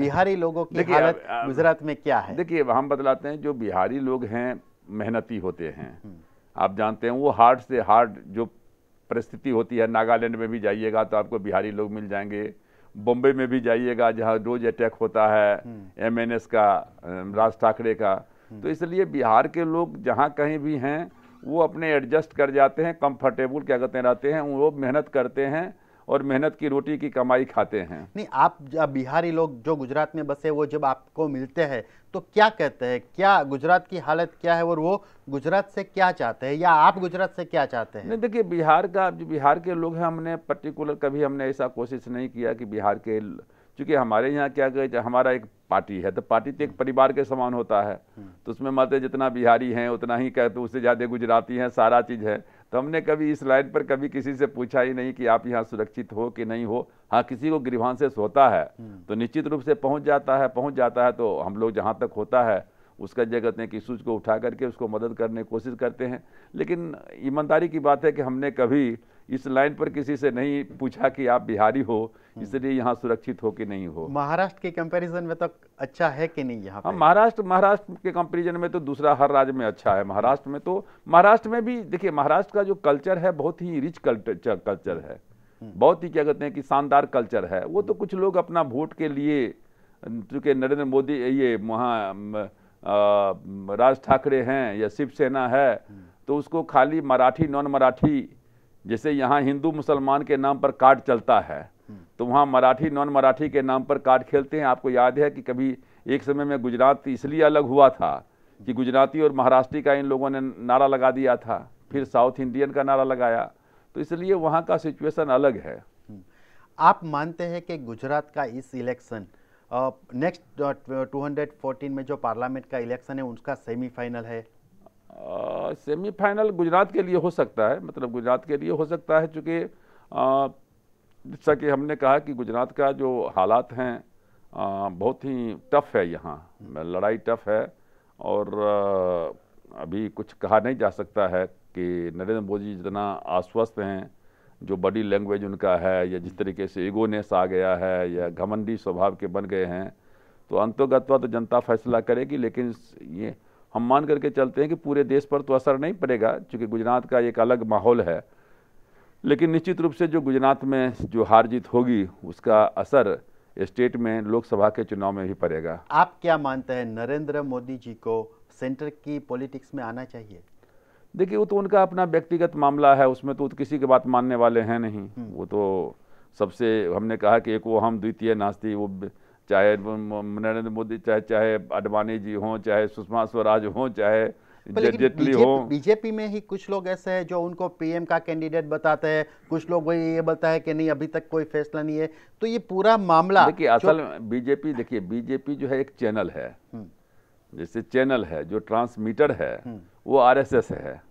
बिहारी लोगों की देखिए हालत गुजरात में क्या है? देखिए हम बतलाते हैं, जो बिहारी लोग हैं मेहनती होते हैं। आप जानते हैं वो हार्ड से हार्ड जो परिस्थिति होती है, नागालैंड में भी जाइएगा तो आपको बिहारी लोग मिल जाएंगे, बॉम्बे में भी जाइएगा जहाँ रोज अटैक होता है एमएनएस का, राज ठाकरे का। तो इसलिए बिहार के लोग जहाँ कहीं भी हैं वो अपने एडजस्ट कर जाते हैं, कंफर्टेबल क्या कहते हैं रहते हैं, वो मेहनत करते हैं और मेहनत की रोटी की कमाई खाते हैं। नहीं, आप जब बिहारी लोग जो गुजरात में बसे वो जब आपको मिलते हैं तो क्या कहते हैं, क्या गुजरात की हालत क्या है और वो गुजरात से क्या चाहते हैं या आप गुजरात से क्या चाहते हैं? नहीं देखिए, बिहार का जो बिहार के लोग हैं, हमने पर्टिकुलर कभी हमने ऐसा कोशिश नहीं किया कि बिहार के, चूंकि हमारे यहाँ क्या कहते हैं, हमारा एक पार्टी है तो पार्टी तो एक परिवार के समान होता है, तो उसमें माते जितना बिहारी हैं उतना ही कहते, उससे ज़्यादा गुजराती हैं, सारा चीज़ है। तो हमने कभी इस लाइन पर कभी किसी से पूछा ही नहीं कि आप यहाँ सुरक्षित हो कि नहीं हो। हाँ, किसी को ग्रीवांसेस होता है तो निश्चित रूप से पहुँच जाता है तो हम लोग जहाँ तक होता है उसका जगह कहते हैं कि इशूज़ को उठा करके उसको मदद करने की कोशिश करते हैं। लेकिन ईमानदारी की बात है कि हमने कभी इस लाइन पर किसी से नहीं पूछा कि आप बिहारी हो इसलिए यहाँ सुरक्षित हो कि नहीं हो। महाराष्ट्र के कंपैरिजन में तो अच्छा है कि नहीं यहाँ हाँ, पे? महाराष्ट्र के कंपैरिजन में तो दूसरा हर राज्य में अच्छा है। महाराष्ट्र में भी देखिए, महाराष्ट्र का जो कल्चर है बहुत ही रिच कल्चर है, बहुत ही क्या कहते हैं कि शानदार कल्चर है। वो तो कुछ लोग अपना वोट के लिए, चूँकि नरेंद्र मोदी ये वहाँ राज ठाकरे हैं या शिवसेना है तो उसको खाली मराठी नॉन मराठी, जैसे यहाँ हिंदू मुसलमान के नाम पर कार्ड चलता है तो वहाँ मराठी नॉन मराठी के नाम पर कार्ड खेलते हैं। आपको याद है कि कभी एक समय में गुजरात इसलिए अलग हुआ था कि गुजराती और महाराष्ट्री का इन लोगों ने नारा लगा दिया था, फिर साउथ इंडियन का नारा लगाया, तो इसलिए वहाँ का सिचुएशन अलग है। आप मानते हैं कि गुजरात का इस इलेक्शन नेक्स्ट 214 में जो पार्लियामेंट का इलेक्शन है उसका सेमीफाइनल है? सेमीफाइनल गुजरात के लिए हो सकता है, मतलब गुजरात के लिए हो सकता है, चूँकि जैसा कि हमने कहा कि गुजरात का जो हालात हैं बहुत ही टफ है, यहाँ लड़ाई टफ है और अभी कुछ कहा नहीं जा सकता है कि नरेंद्र मोदी जितना आश्वस्त हैं, जो बॉडी लैंग्वेज उनका है या जिस तरीके से ईगोनेस आ गया है या घमंडी स्वभाव के बन गए हैं, तो अंतोगत्वा तो जनता फैसला करेगी। लेकिन ये हम मान करके चलते हैं कि पूरे देश पर तो असर नहीं पड़ेगा क्योंकि गुजरात का एक अलग माहौल है, लेकिन निश्चित रूप से जो गुजरात में जो हार जीत होगी उसका असर स्टेट में लोकसभा के चुनाव में भी पड़ेगा। आप क्या मानते हैं, नरेंद्र मोदी जी को सेंटर की पॉलिटिक्स में आना चाहिए? देखिए, वो तो उनका अपना व्यक्तिगत मामला है, उसमें तो किसी की बात मानने वाले हैं नहीं। वो तो सबसे, हमने कहा कि एक वो हम द्वितीय नास्ती, वो चाहे नरेंद्र मोदी चाहे अडवाणी जी हों, चाहे सुषमा स्वराज हों, चाहे जेटली हो। बीजेपी में ही कुछ लोग ऐसे हैं जो उनको पीएम का कैंडिडेट बताते हैं, कुछ लोग वही ये बताते हैं कि नहीं अभी तक कोई फैसला नहीं है। तो ये पूरा मामला देखिए, असल में बीजेपी, देखिए बीजेपी जो है एक चैनल है, जैसे चैनल है, जो ट्रांसमीटर है वो आरएसएस है,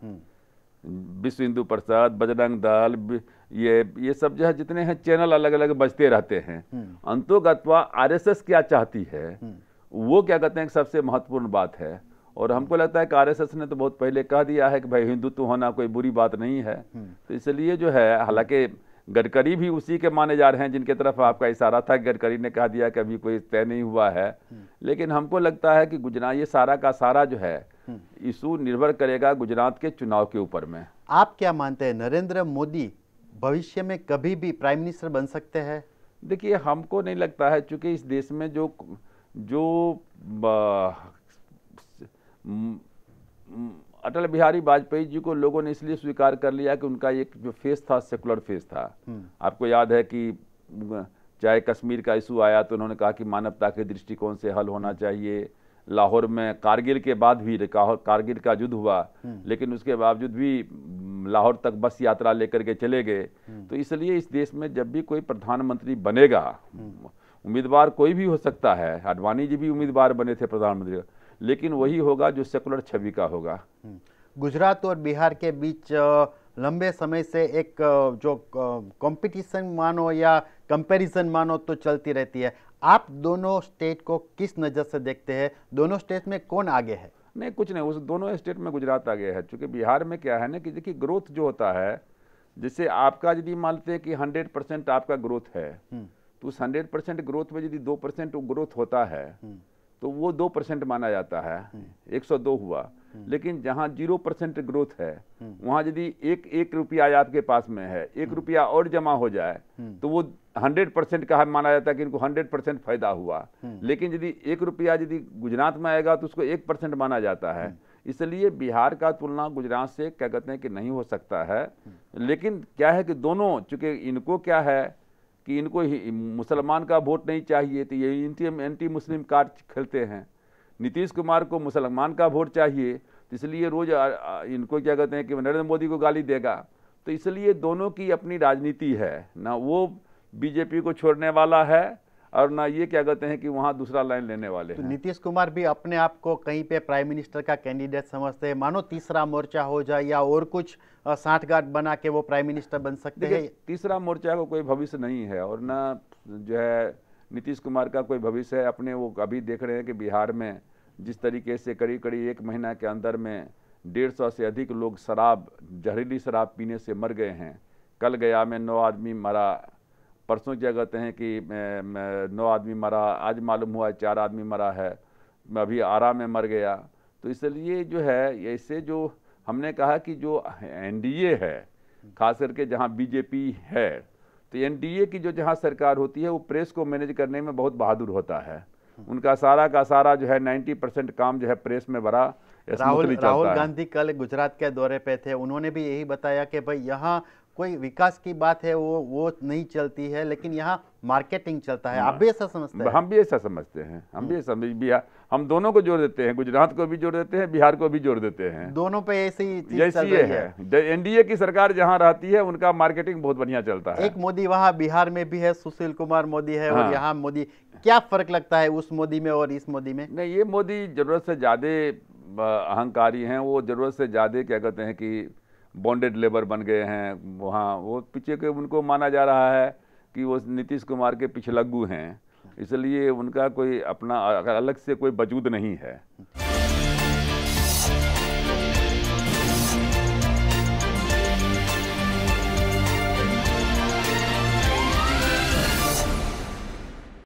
विश्व हिंदू परिषद, बजरंग दल, ये सब जो है जितने हैं चैनल अलग अलग बजते रहते हैं। अंतोगत्वा आरएसएस क्या चाहती है वो क्या कहते हैं सबसे महत्वपूर्ण बात है। और हमको लगता है कि आरएसएस ने तो बहुत पहले कह दिया है कि भाई हिंदुत्व होना कोई बुरी बात नहीं है। तो इसलिए जो है, हालांकि गडकरी भी उसी के माने जा रहे हैं जिनके तरफ आपका इशारा था, गडकरी ने कहा दिया कि अभी कोई तय नहीं हुआ है, लेकिन हमको लगता है कि गुजरात ये सारा का सारा जो है इशू निर्भर करेगा गुजरात के चुनाव के ऊपर में। आप क्या मानते हैं, नरेंद्र मोदी भविष्य में कभी भी प्राइम मिनिस्टर बन सकते हैं? देखिए, हमको नहीं लगता है, चूंकि इस देश में जो अटल बिहारी वाजपेयी जी को लोगों ने इसलिए स्वीकार कर लिया कि उनका एक जो फेस था सेकुलर फेस था। आपको याद है कि चाहे कश्मीर का इशू आया तो उन्होंने कहा कि मानवता के दृष्टिकोण से हल होना चाहिए। लाहौर में कारगिल के बाद भी, कारगिल का युद्ध हुआ लेकिन उसके बावजूद भी लाहौर तक बस यात्रा लेकर के चले गए। तो इसलिए इस देश में जब भी कोई प्रधानमंत्री बनेगा, उम्मीदवार कोई भी हो सकता है, अडवाणी जी भी उम्मीदवार बने थे प्रधानमंत्री, लेकिन वही होगा जो सेकुलर छवि का होगा। गुजरात और बिहार के बीच लंबे समय से एक जो कंपटीशन मानो या कंपैरिजन मानो तो चलती रहती है। आप दोनों स्टेट को किस नज़र से देखते हैं? दोनों स्टेट में कौन आगे है? नहीं, कुछ नहीं, उस दोनों स्टेट में गुजरात आगे है। क्योंकि बिहार में क्या है ना कि देखिए ग्रोथ जो होता है, जैसे आपका यदि मानते हैं कि 100% आपका ग्रोथ है तो उस 100% ग्रोथ में यदि 2% ग्रोथ होता है तो वो 2% माना जाता है, 102 हुआ। लेकिन जहाँ 0% ग्रोथ है वहाँ यदि एक रुपया आपके पास में है, 1 रुपया और जमा हो जाए तो वो 100% का माना जाता है कि इनको 100% फायदा हुआ। लेकिन यदि 1 रुपया यदि गुजरात में आएगा तो उसको 1% माना जाता है। इसलिए बिहार का तुलना गुजरात से क्या कहते हैं कि नहीं हो सकता है। लेकिन क्या है कि दोनों, चूंकि इनको क्या है कि इनको मुसलमान का वोट नहीं चाहिए तो ये एंटी मुस्लिम कार्ड खेलते हैं। नीतीश कुमार को मुसलमान का वोट चाहिए तो इसलिए रोज इनको क्या कहते हैं कि नरेंद्र मोदी को गाली देगा। तो इसलिए दोनों की अपनी राजनीति है, ना वो बीजेपी को छोड़ने वाला है और ना ये क्या कहते हैं कि वहाँ दूसरा लाइन लेने वाले तो हैं। नीतीश कुमार भी अपने आप को कहीं पे प्राइम मिनिस्टर का कैंडिडेट समझते हैं, मानो तीसरा मोर्चा हो जाए या और कुछ सांठगांठ बना के वो प्राइम मिनिस्टर बन सकते हैं। तीसरा मोर्चा का कोई भविष्य नहीं है और ना जो है नीतीश कुमार का कोई भविष्य है। अपने वो अभी देख रहे हैं कि बिहार में जिस तरीके से करीब 1 महीना के अंदर में 150 से अधिक लोग जहरीली शराब पीने से मर गए हैं। कल गया में 9 आदमी मरा, परसों क्या कहते हैं कि 9 आदमी मरा, आज मालूम हुआ 4 आदमी मरा है, अभी आरा में मर गया। तो इसलिए जो है ऐसे जो हमने कहा कि जो एनडीए है, खास करके जहाँ बीजेपी है, तो एनडीए की जो जहाँ सरकार होती है वो प्रेस को मैनेज करने में बहुत बहादुर होता है। उनका सारा का सारा जो है 90% काम जो है प्रेस में बड़ा राहुल गांधी कल गुजरात के दौरे पे थे, उन्होंने भी यही बताया कि भाई यहाँ कोई विकास की बात है वो नहीं चलती है, लेकिन यहाँ मार्केटिंग चलता है। आप भी ऐसा समझते हैं? हम भी ऐसा समझते हैं। हम भी समझ बिहार, हम दोनों को जोड़ देते हैं, गुजरात को भी जोड़ देते हैं, बिहार को भी जोड़ देते हैं। दोनों पे ऐसी चीज चल रही है। एनडीए की सरकार जहाँ रहती है उनका मार्केटिंग बहुत बढ़िया चलता है। एक मोदी वहाँ बिहार में भी है, सुशील कुमार मोदी है, और यहाँ मोदी। क्या फर्क लगता है उस मोदी में और इस मोदी में? नहीं, ये मोदी जरूरत से ज्यादा अहंकारी हैं। वो जरूरत से ज्यादा क्या कहते हैं कि बॉन्डेड लेबर बन गए हैं। वहाँ वो पीछे के उनको माना जा रहा है कि वो नीतीश कुमार के पिछलग्गू हैं, इसलिए उनका कोई अपना अलग से कोई वजूद नहीं है।